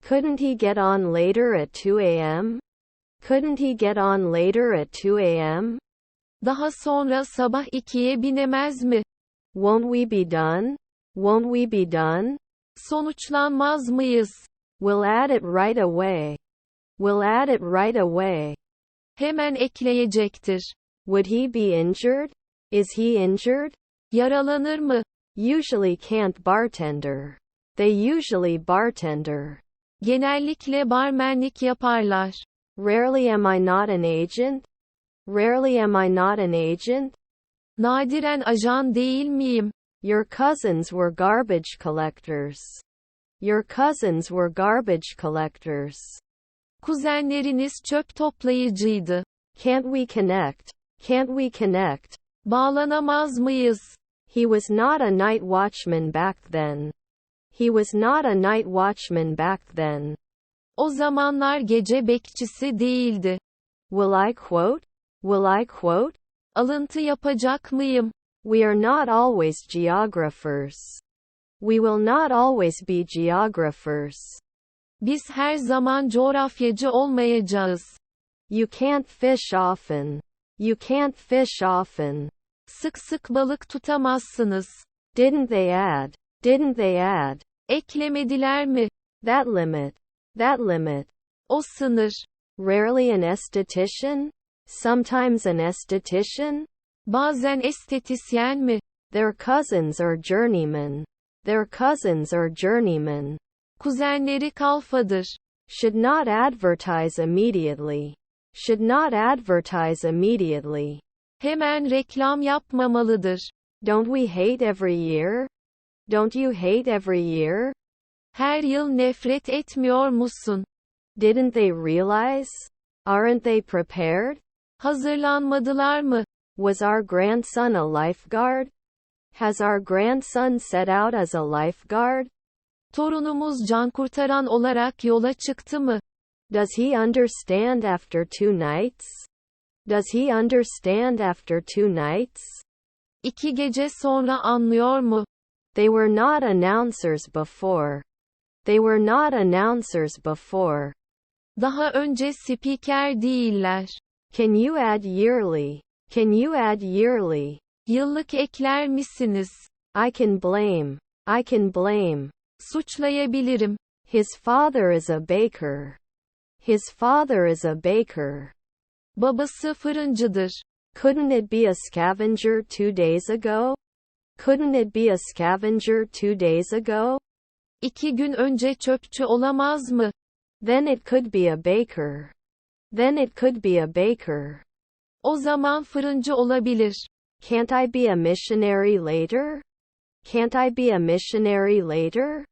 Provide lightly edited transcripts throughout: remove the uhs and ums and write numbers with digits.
Couldn't he get on later at 2 a.m.? Couldn't he get on later at 2 a.m.? Daha sonra sabah 2'ye binemez mi? Won't we be done? Won't we be done? Sonuçlanmaz mıyız? We'll add it right away. We'll add it right away. Hemen ekleyecektir. Would he be injured? Is he injured? Yaralanır mı? Usually can't bartender. They usually bartender. Genellikle barmenlik yaparlar. Rarely am I not an agent? Rarely am I not an agent? Nadiren ajan değil miyim? Your cousins were garbage collectors. Your cousins were garbage collectors. Kuzenleriniz çöp toplayıcıydı. Can't we connect? Can't we connect? Bağlanamaz mıyız? He was not a night watchman back then. He was not a night watchman back then. O zamanlar gece bekçisi değildi. Will I quote? Will I quote? Alıntı yapacak mıyım? We are not always geographers. We will not always be geographers. Biz her zaman coğrafyacı olmayacağız. You can't fish often. You can't fish often. Sık sık balık tutamazsınız. Didn't they add? Didn't they add? Eklemediler mi? That limit. That limit. O sınır. Rarely an esthetician? Sometimes an esthetician? Bazen estetisyen mi? Their cousins are journeymen. Their cousins are journeymen. Kuzenleri kalfadır. Should not advertise immediately. Should not advertise immediately. Hemen reklam yapmamalıdır. Don't we hate every year? Don't you hate every year? Her yıl nefret etmiyor musun? Didn't they realize? Aren't they prepared? Hazırlanmadılar mı? Was our grandson a lifeguard? Has our grandson set out as a lifeguard? Torunumuz cankurtaran olarak yola çıktı mı? Does he understand after 2 nights? Does he understand after 2 nights? 2 gece sonra anlıyor mu? They were not announcers before. They were not announcers before. Daha önce spiker değiller. Can you add yearly? Can you add yearly? Yıllık ekler misiniz? I can blame. I can blame. Suçlayabilirim. His father is a baker. His father is a baker. Babası fırıncıdır. Couldn't it be a scavenger 2 days ago? Couldn't it be a scavenger 2 days ago? 2 gün önce çöpçü olamaz mı? Then it could be a baker. Then it could be a baker. O zaman fırıncı olabilir. Can't I be a missionary later? Can't I be a missionary later?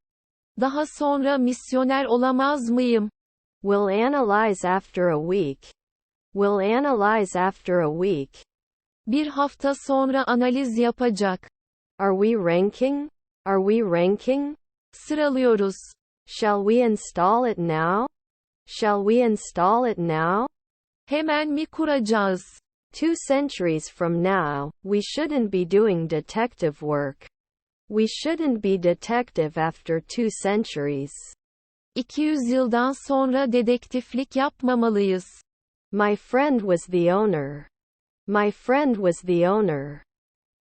Daha sonra misyoner olamaz mıyım? We'll analyze after a week. We'll analyze after a week. Bir hafta sonra analiz yapacak. Are we ranking? Are we ranking? Sıralıyoruz. Shall we install it now? Shall we install it now? Hemen mi kuracağız? 2 centuries from now, we shouldn't be doing detective work. We shouldn't be detective after 2 centuries. 200 yıldan sonra dedektiflik yapmamalıyız. My friend was the owner. My friend was the owner.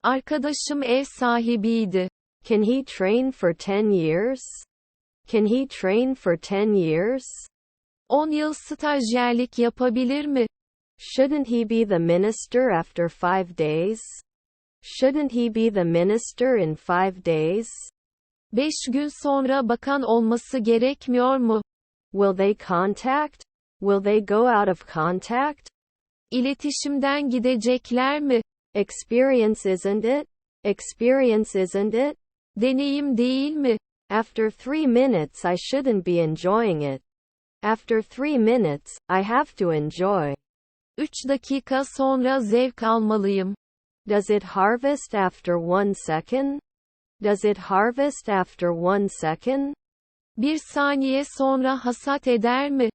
Arkadaşım ev sahibiydi. Can he train for 10 years? Can he train for 10 years? 10 yıl stajyerlik yapabilir mi? Shouldn't he be the minister after 5 days? Shouldn't he be the minister in 5 days? 5 gün sonra bakan olması gerekmiyor mu? Will they contact? Will they go out of contact? İletişimden gidecekler mi? Experience isn't it? Experience isn't it? Deneyim değil mi? After 3 minutes I shouldn't be enjoying it. After 3 minutes, I have to enjoy. 3 dakika sonra zevk almalıyım. Does it harvest after 1 second? Does it harvest after 1 second? 1 saniye sonra hasat eder mi?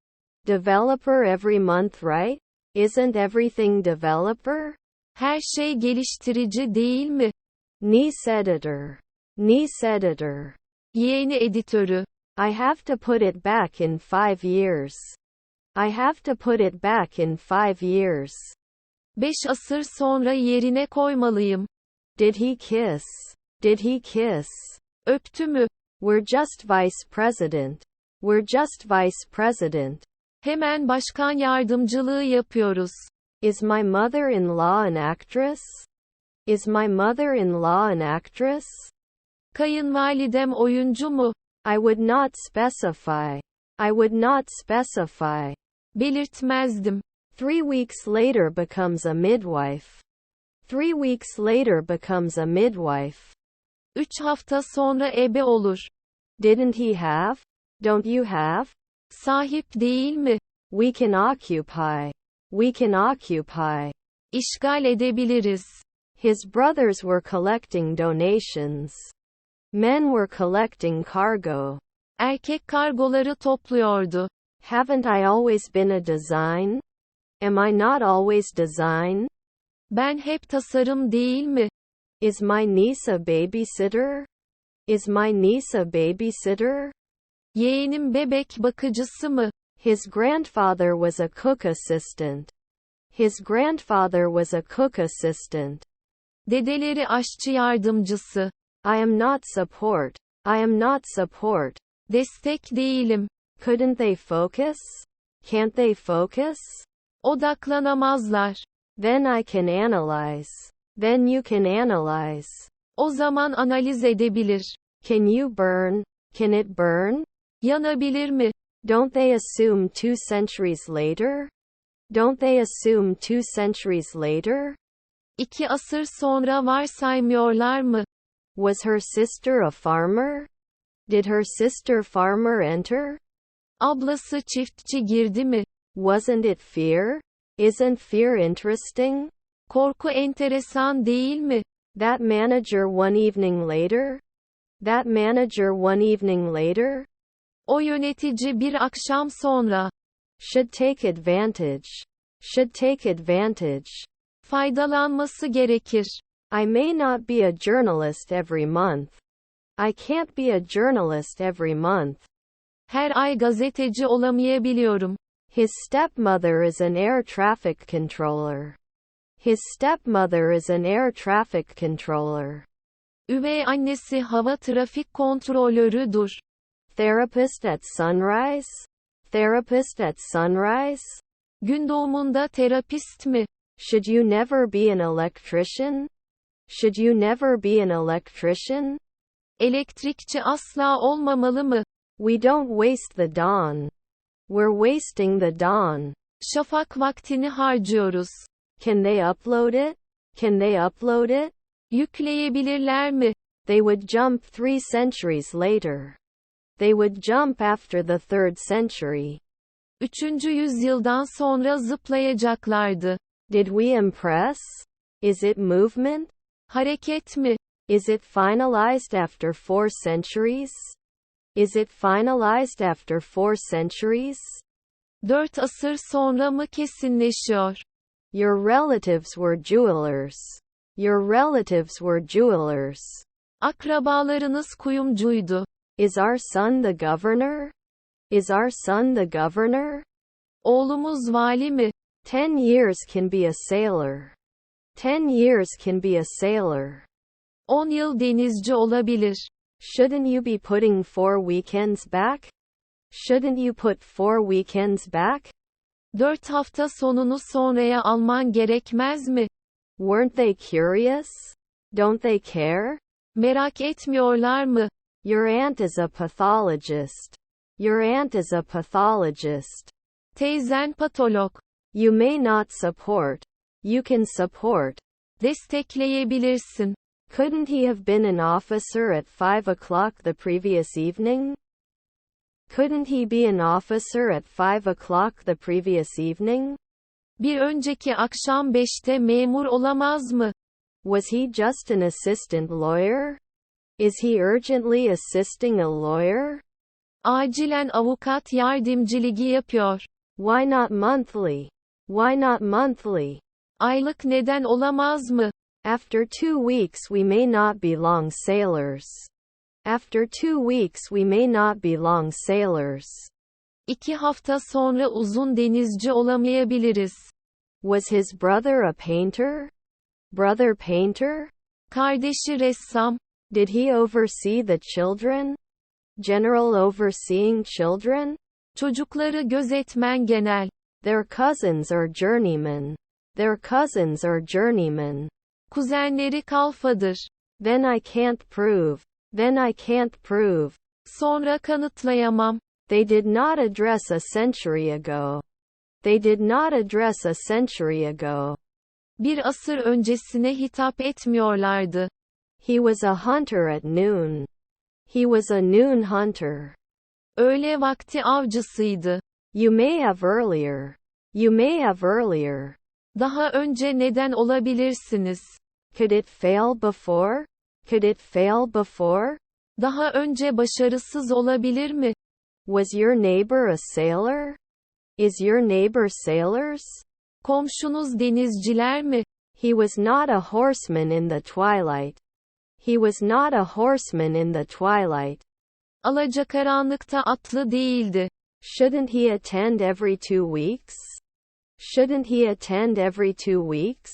Developer every month, right? Isn't everything developer? Her şey geliştirici değil mi? Niece editor. Niece editor. Yeğeni editörü. I have to put it back in 5 years. I have to put it back in 5 years. 5 asır sonra yerine koymalıyım. Did he kiss? Did he kiss? Öptü mü? We're just vice president. We're just vice president. Hemen başkan yardımcılığı yapıyoruz. Is my mother-in-law an actress? Is my mother-in-law an actress? Kayınvalidem oyuncu mu? I would not specify. I would not specify. Belirtmezdim. 3 weeks later becomes a midwife. 3 weeks later becomes a midwife. 3 hafta sonra ebe olur. Didn't he have? Don't you have? Sahip değil mi? We can occupy. We can occupy. İşgal edebiliriz. His brothers were collecting donations. Men were collecting cargo. Erkek kargoları topluyordu. Haven't I always been a design? Am I not always design? Ben hep tasarım değil mi? Is my niece a babysitter? Is my niece a babysitter? Yeğenim bebek bakıcısı mı? His grandfather was a cook assistant. His grandfather was a cook assistant. Dedeleri aşçı yardımcısı. I am not support. I am not support. Destek değilim. Couldn't they focus? Can't they focus? Odaklanamazlar. Then I can analyze. Then you can analyze. O zaman analiz edebilir. Can you burn? Can it burn? Yanabilir mi? Don't they assume 2 centuries later? Don't they assume 2 centuries later? 2 asır sonra varsaymıyorlar mı? Was her sister a farmer? Did her sister farmer enter? Ablası çiftçi girdi mi? Wasn't it fear? Isn't fear interesting? Korku enteresan değil mi? That manager one evening later? That manager one evening later? O yönetici bir akşam sonra. Should take advantage. Should take advantage. Faydalanması gerekir. I may not be a journalist every month. I can't be a journalist every month. Her ay gazeteci olamayabiliyorum. His stepmother is an air traffic controller. His stepmother is an air traffic controller. Üvey annesi hava trafik kontrolörüdür. Therapist at sunrise? Therapist at sunrise? Gün doğumunda terapist mi? Should you never be an electrician? Should you never be an electrician? Elektrikçi asla olmamalı mı? We don't waste the dawn. We're wasting the dawn. Şafak vaktini harcıyoruz. Can they upload it? Can they upload it? Yükleyebilirler mi? They would jump 3 centuries later. They would jump after the 3rd century. 3. yüzyıldan sonra zıplayacaklardı. Did we impress? Is it movement? Hareket mi? Is it finalized after 4 centuries? Is it finalized after 4 centuries? 4 asır sonra mı kesinleşiyor? Your relatives were jewelers. Your relatives were jewelers. Akrabalarınız kuyumcuydu. Is our son the governor? Is our son the governor? Oğlumuz vali mi? 10 years can be a sailor. 10 years can be a sailor. 10 yıl denizci olabilir. Shouldn't you be putting 4 weekends back? Shouldn't you put 4 weekends back? 4 hafta sonunu sonraya alman gerekmez mi? Weren't they curious? Don't they care? Merak etmiyorlar mı? Your aunt is a pathologist. Your aunt is a pathologist. Teyzen patolog. You may not support. You can support. Destekleyebilirsin. Couldn't he have been an officer at 5 o'clock the previous evening? Couldn't he be an officer at 5 o'clock the previous evening? Bir önceki akşam 5'te memur olamaz mı? Was he just an assistant lawyer? Is he urgently assisting a lawyer? Acilen avukat yardımcılığı yapıyor. Why not monthly? Why not monthly? Aylık neden olamaz mı? After 2 weeks we may not be long sailors. After 2 weeks we may not be long sailors. 2 hafta sonra uzun denizci olamayabiliriz. Was his brother a painter? Brother painter? Kardeşi ressam. Did he oversee the children? General overseeing children? Çocukları gözetmen genel. Their cousins are journeymen. Their cousins are journeymen. Kuzenleri kalfadır. Then I can't prove. Then I can't prove. Sonra kanıtlayamam. They did not address a century ago. They did not address a century ago. Bir asır öncesine hitap etmiyorlardı. He was a hunter at noon. He was a noon hunter. Öğle vakti avcısıydı. You may have earlier. You may have earlier. Daha önce neden olabilirsiniz? Could it fail before? Could it fail before? Daha önce başarısız olabilir mi? Was your neighbor a sailor? Is your neighbor sailors? Komşunuz denizciler mi? He was not a horseman in the twilight. He was not a horseman in the twilight. Alacakaranlıkta atlı değildi. Shouldn't he attend every 2 weeks? Shouldn't he attend every 2 weeks?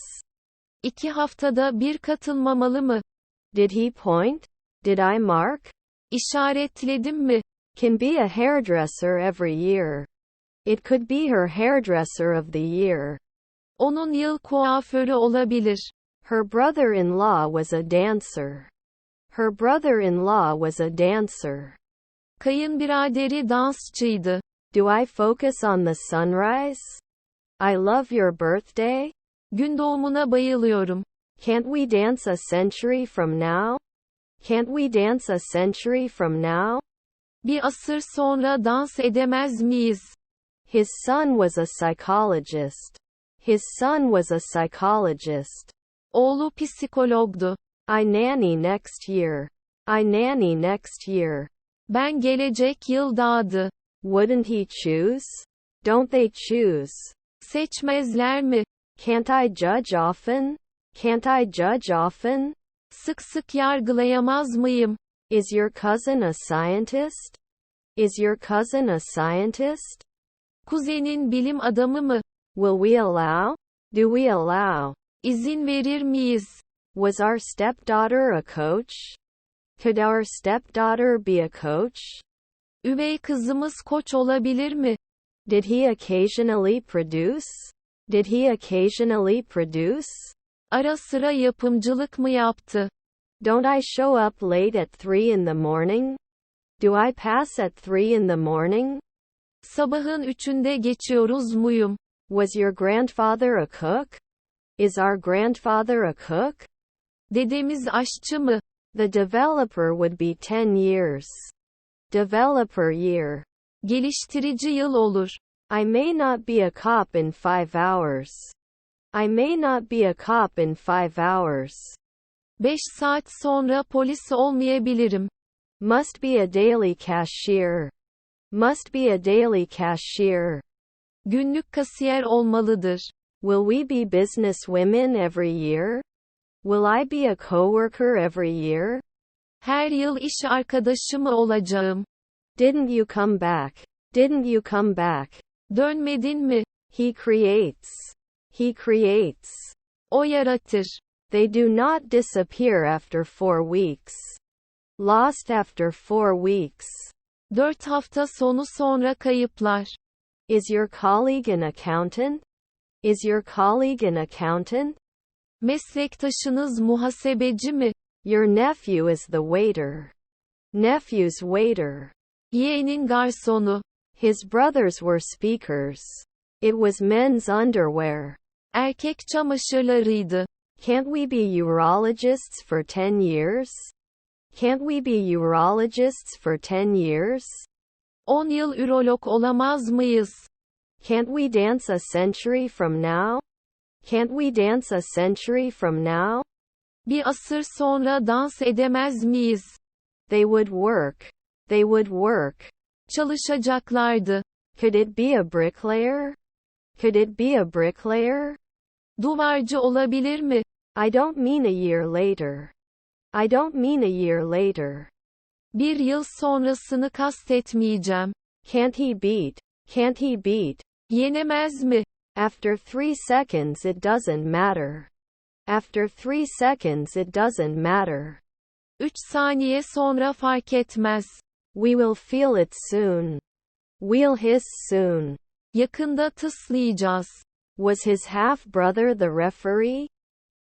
2 haftada bir katılmamalı mı? Did he point? Did I mark? İşaretledim mi? Can be a hairdresser every year. It could be her hairdresser of the year. Onun yıl kuaförü olabilir. Her brother-in-law was a dancer. Her brother-in-law was a dancer. Kayınbiraderi dansçıydı. Do I focus on the sunrise? I love your birthday. Gün doğumuna bayılıyorum. Can't we dance a century from now? Can't we dance a century from now? Bir asır sonra dans edemez miyiz? His son was a psychologist. His son was a psychologist. Oğlu psikologdu. I nanny next year. I nanny next year. Ben gelecek yıl dağdı. Wouldn't he choose? Don't they choose? Seçmezler mi? Can't I judge often? Can't I judge often? Sık sık yargılayamaz mıyım? Is your cousin a scientist? Is your cousin a scientist? Kuzenin bilim adamı mı? Will we allow? Do we allow? İzin verir miyiz? Was our stepdaughter a coach? Could our stepdaughter be a coach? Üvey kızımız koç olabilir mi? Did he occasionally produce? Did he occasionally produce? Ara sıra yapımcılık mı yaptı? Don't I show up late at 3 in the morning? Do I pass at 3 in the morning? Sabahın 3'ünde geçiyoruz muyum? Was your grandfather a cook? Is our grandfather a cook? Dedemiz aşçı mı? The developer would be 10 years. Developer year. Geliştirici yıl olur. I may not be a cop in 5 hours. I may not be a cop in 5 hours. 5 saat sonra polis olmayabilirim. Must be a daily cashier. Must be a daily cashier. Günlük kasiyer olmalıdır. Will we be business women every year? Will I be a coworker every year? Her yıl iş arkadaşı mı olacağım? Didn't you come back? Didn't you come back? Dönmedin mi? He creates. He creates. O yaratır. They do not disappear after 4 weeks. Lost after 4 weeks. 4 hafta sonu sonra kayıplar. Is your colleague an accountant? Is your colleague an accountant? Meslektaşınız muhasebeci mi? Your nephew is the waiter. Nephew's waiter. Yeğenin garsonu. His brothers were speakers. It was men's underwear. Erkek çamaşırlarıydı. Can't we be urologists for 10 years? Can't we be urologists for 10 years? 10 yıl ürolog olamaz mıyız? Can't we dance a century from now? Can't we dance a century from now? Bir asır sonra dans edemez miyiz? They would work. They would work. Çalışacaklardı. Could it be a bricklayer? Could it be a bricklayer? Duvarcı olabilir mi? I don't mean a year later. I don't mean a year later. Bir yıl sonrasını kastetmeyeceğim. Can't he beat? Can't he beat? Yenemez mi? After 3 seconds it doesn't matter. After 3 seconds it doesn't matter. 3 saniye sonra fark etmez. We will feel it soon. We'll hiss soon. Yakında tıslayacağız. Was his half-brother the referee?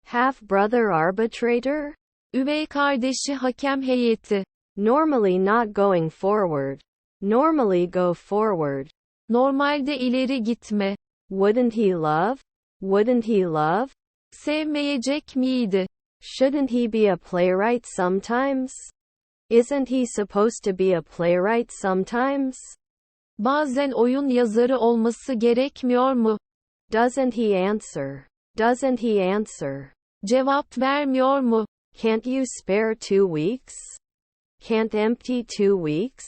Half-brother arbitrator? Üvey kardeşi hakem heyeti. Normally not going forward. Normally go forward. Normalde ileri gitme. Wouldn't he love? Wouldn't he love? Sevmeyecek miydi? Shouldn't he be a playwright sometimes? Isn't he supposed to be a playwright sometimes? Bazen oyun yazarı olması gerekmiyor mu? Doesn't he answer? Doesn't he answer? Cevap vermiyor mu? Can't you spare 2 weeks? Can't empty 2 weeks?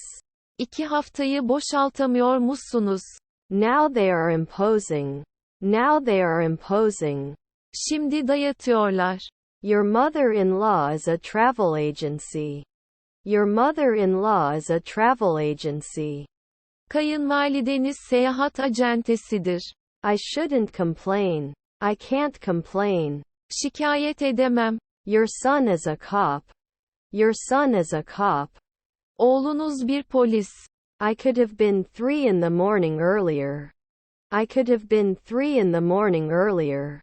2 haftayı boşaltamıyor musunuz? Now they are imposing. Now they are imposing. Şimdi dayatıyorlar. Your mother-in-law is a travel agency. Your mother-in-law is a travel agency. Kayınvalideniz seyahat acentesidir. I shouldn't complain. I can't complain. Şikayet edemem. Your son is a cop. Your son is a cop. Oğlunuz bir polis. I could have been 3 in the morning earlier. I could have been 3 in the morning earlier.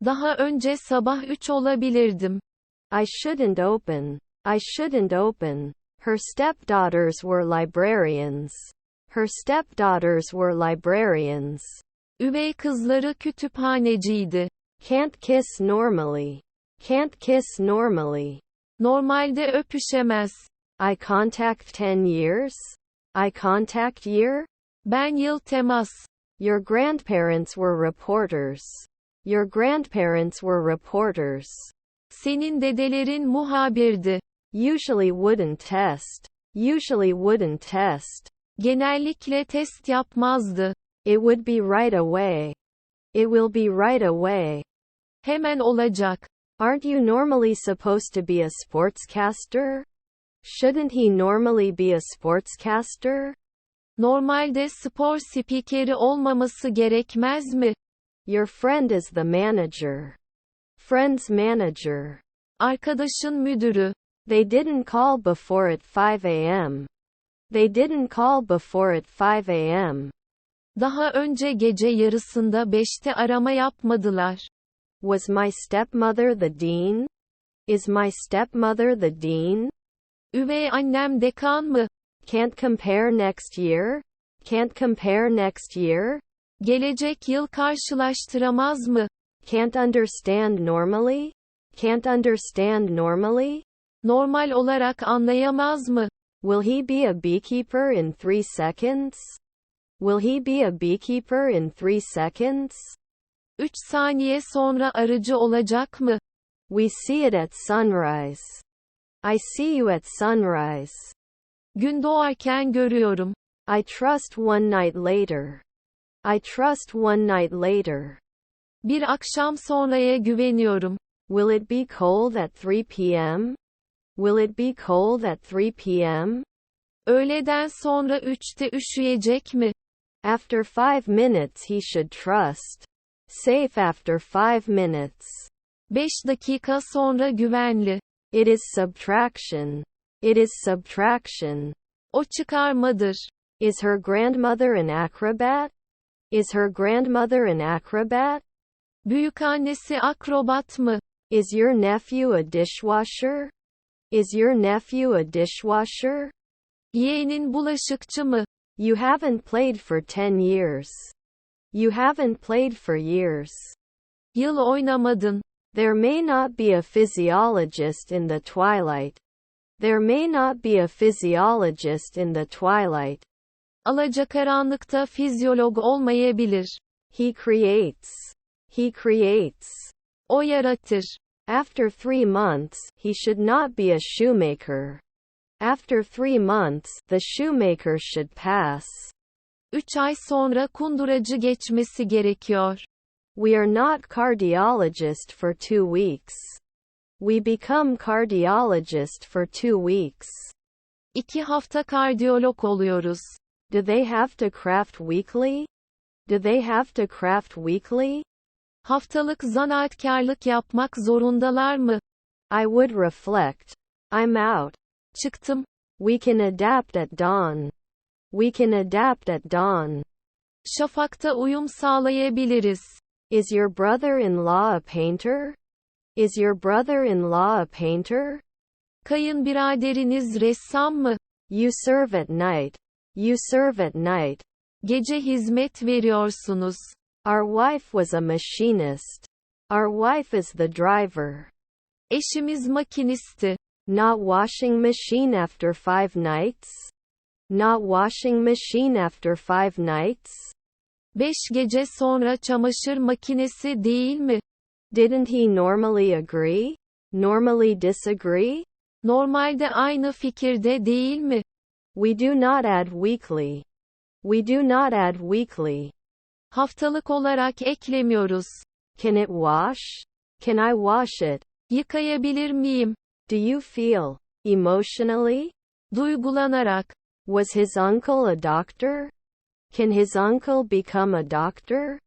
Daha önce sabah 3 olabilirdim. I shouldn't open. I shouldn't open. Her stepdaughters were librarians. Her stepdaughters were librarians. Üvey kızları kütüphaneciydi. Can't kiss normally. Can't kiss normally. Normalde öpüşemez. Eye contact 10 years? Eye contact year? Ben yıl temas. Your grandparents were reporters. Your grandparents were reporters. Senin dedelerin muhabirdi. Usually wouldn't test. Usually wouldn't test. Genellikle test yapmazdı. It would be right away. It will be right away. Hemen olacak. Aren't you normally supposed to be a sportscaster? Shouldn't he normally be a sportscaster? Normalde spor spikeri olmaması gerekmez mi? Your friend is the manager. Friend's manager. Arkadaşın müdürü. They didn't call before at 5 a.m. They didn't call before at 5 a.m. Daha önce gece yarısında 5'te arama yapmadılar. Was my stepmother the dean? Is my stepmother the dean? Üvey annem dekan mı? Can't compare next year? Can't compare next year? Gelecek yıl karşılaştıramaz mı? Can't understand normally? Can't understand normally? Normal olarak anlayamaz mı? Will he be a beekeeper in 3 seconds? Will he be a beekeeper in 3 seconds? 3 saniye sonra arıcı olacak mı? We see it at sunrise. I see you at sunrise. Gün doğarken görüyorum. I trust one night later. I trust one night later. Bir akşam sonraya güveniyorum. Will it be cold at 3 p.m.? Will it be cold at 3 p.m.? Öğleden sonra 3'te üşüyecek mi? After 5 minutes he should trust. Safe after 5 minutes. 5 dakika sonra güvenli. It is subtraction. It is subtraction. O çıkarmadır. Is her grandmother an acrobat? Is her grandmother an acrobat? Büyükannesi akrobat mı? Is your nephew a dishwasher? Is your nephew a dishwasher? Yeğenin bulaşıkçı mı? You haven't played for 10 years. You haven't played for years. Yıl oynamadın. There may not be a physiologist in the twilight. There may not be a physiologist in the twilight. Alacakaranlıkta fizyolog olmayabilir. He creates. He creates. O yaratır. After 3 months, he should not be a shoemaker. After 3 months, the shoemaker should pass. 3 ay sonra kunduracı geçmesi gerekiyor. We are not cardiologist for 2 weeks. We become cardiologist for 2 weeks. 2 hafta kardiyolog oluyoruz. Do they have to craft weekly? Do they have to craft weekly? Haftalık zanaatkarlık yapmak zorundalar mı? I would reflect. I'm out. Çıktım. We can adapt at dawn. We can adapt at dawn. Şafakta uyum sağlayabiliriz. Is your brother-in-law a painter? Is your brother-in-law a painter? Kayınbiraderiniz ressam mı? You serve at night. You serve at night. Gece hizmet veriyorsunuz. Our wife was a machinist. Our wife is the driver. Eşimiz makinisti. Not washing machine after 5 nights? Not washing machine after 5 nights? 5 gece sonra çamaşır makinesi değil mi? Didn't he normally agree? Normally disagree? Normalde aynı fikirde değil mi? We do not add weekly. We do not add weekly. Haftalık olarak eklemiyoruz. Can it wash? Can I wash it? Yıkayabilir miyim? Do you feel emotionally? Duygulanarak. Was his uncle a doctor? Can his uncle become a doctor?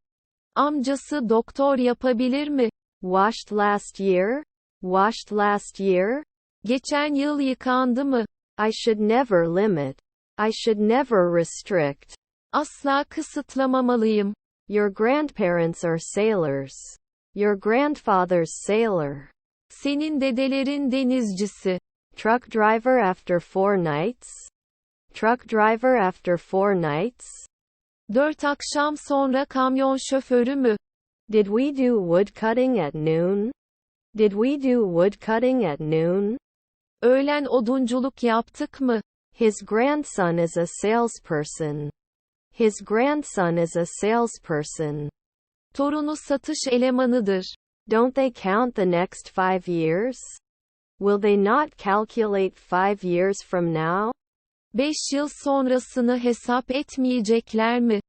Amcası doktor yapabilir mi? Washed last year? Washed last year? Geçen yıl yıkandı mı? I should never limit. I should never restrict. Asla kısıtlamamalıyım. Your grandparents are sailors. Your grandfather's sailor. Senin dedelerin denizcisi. Truck driver after 4 nights? Truck driver after 4 nights? 4 akşam sonra kamyon şoförü mü? Did we do wood cutting at noon? Did we do wood cutting at noon? Öğlen odunculuk yaptık mı? His grandson is a salesperson. His grandson is a salesperson. Torunu satış elemanıdır. Don't they count the next 5 years? Will they not calculate 5 years from now? 5 yıl sonrasını hesap etmeyecekler mi?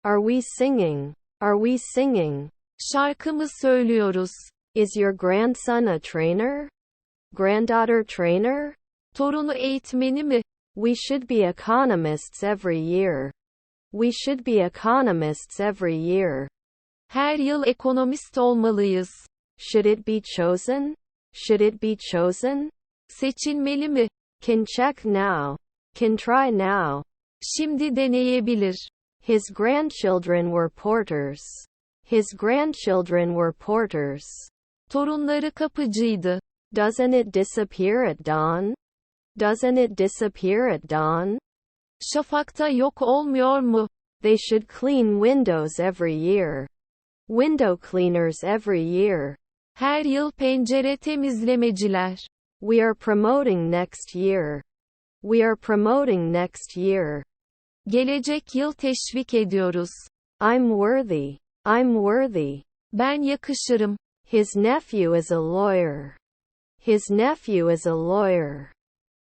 Are we singing? Are we singing? Şarkı mı söylüyoruz? Is your grandson a trainer? Granddaughter trainer? Torunu eğitmeni mi? We should be economists every year. We should be economists every year. Her yıl ekonomist olmalıyız. Should it be chosen? Should it be chosen? Seçilmeli mi? Can check now. Can try now. Şimdi deneyebilir. His grandchildren were porters. His grandchildren were porters. Torunları kapıcıydı. Doesn't it disappear at dawn? Doesn't it disappear at dawn? Şafakta yok olmuyor mu? They should clean windows every year. Window cleaners every year. Her yıl pencere temizlemeciler. We are promoting next year. We are promoting next year. Gelecek yıl teşvik ediyoruz. I'm worthy. I'm worthy. Ben yakışırım. His nephew is a lawyer. His nephew is a lawyer.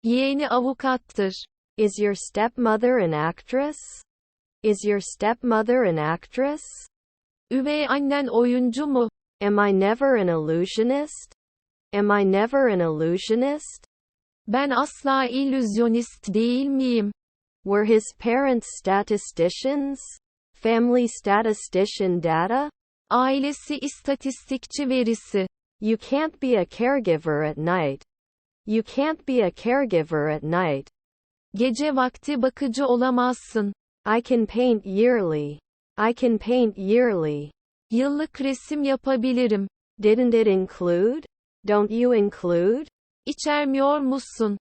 Yeğeni avukattır. Is your stepmother an actress? Is your stepmother an actress? Üvey annen oyuncu mu? Am I never an illusionist? Am I never an illusionist? Ben asla illüzyonist değil miyim? Were his parents statisticians? Family statistician data? Ailesi istatistikçi verisi. You can't be a caregiver at night. You can't be a caregiver at night. Gece vakti bakıcı olamazsın. I can paint yearly. I can paint yearly. Yıllık resim yapabilirim. Didn't it include? Don't you include? İçermiyor musun?